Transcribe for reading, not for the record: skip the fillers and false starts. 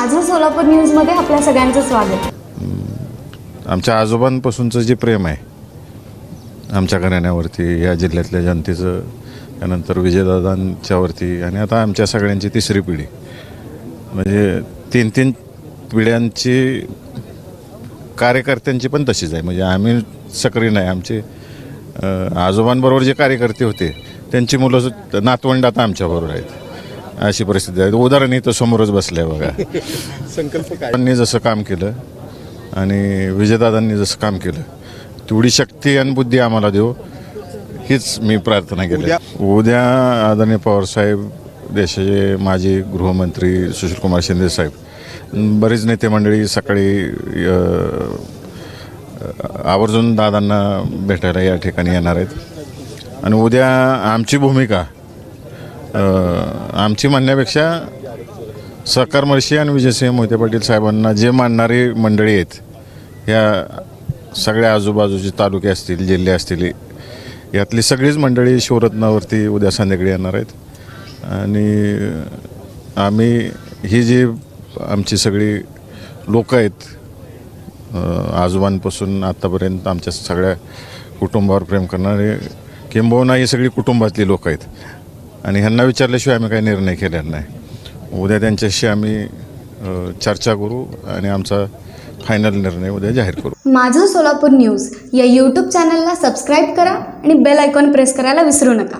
माझं सोलापूर न्यूजमध्ये आपल्या सगळ्यांचं स्वागत. आमच्या आजोबांपासूनचं जे प्रेम आहे आमच्या घराण्यावरती, या जिल्ह्यातल्या जनतेचं, त्यानंतर विजयदादांच्यावरती, आणि आता आमच्या सगळ्यांची तिसरी पिढी, म्हणजे तीन पिढ्यांची कार्यकर्त्यांची पण तशीच आहे. म्हणजे आम्ही सक्रिय नाही, आमचे आजोबांबरोबर जे कार्यकर्ते होते त्यांची मुलं नातवंड आता आमच्याबरोबर आहेत, अशी परिस्थिती आहे. उदाहरण इथं समोरच बसलं आहे बघा. संकल्प जसं काम केलं आणि विजयदादांनी जसं काम केलं तेवढी शक्ती आणि बुद्धी आम्हाला देऊ, हीच मी प्रार्थना केली. उद्या आदरणीय पवारसाहेब, देशाचे माजी गृहमंत्री सुशीलकुमार शिंदे साहेब, बरीच नेते मंडळी सकाळी आवर्जून दादांना भेटायला या ठिकाणी येणार आहेत. आणि उद्या आमची भूमिका, आमची म्हणण्यापेक्षा सहकार महर्षी आणि विजयसिंह मोहिते पाटील साहेबांना जे मानणारी मंडळी आहेत, ह्या सगळ्या आजूबाजूचे तालुके असतील, जिल्हे असतील, यातली सगळीच मंडळी शिवरत्नावरती उद्या संध्याकाळी येणार आहेत. आणि आम्ही ही जी आमची सगळी लोकं आहेत, आजोबांपासून आत्तापर्यंत आमच्या सगळ्या कुटुंबावर प्रेम करणारे, किंबहुना ही सगळी कुटुंबातली लोक आहेत, आणि ह्यांना विचारल्याशिवाय आम्ही काही निर्णय केलेला नाही. उद्या त्यांच्याशी आम्ही चर्चा करू आणि आमचा फायनल निर्णय उद्या जाहीर करू. माझं सोलापूर न्यूज या यूट्यूब चॅनलला सबस्क्राईब करा आणि बेल आयकॉन प्रेस करायला विसरू नका.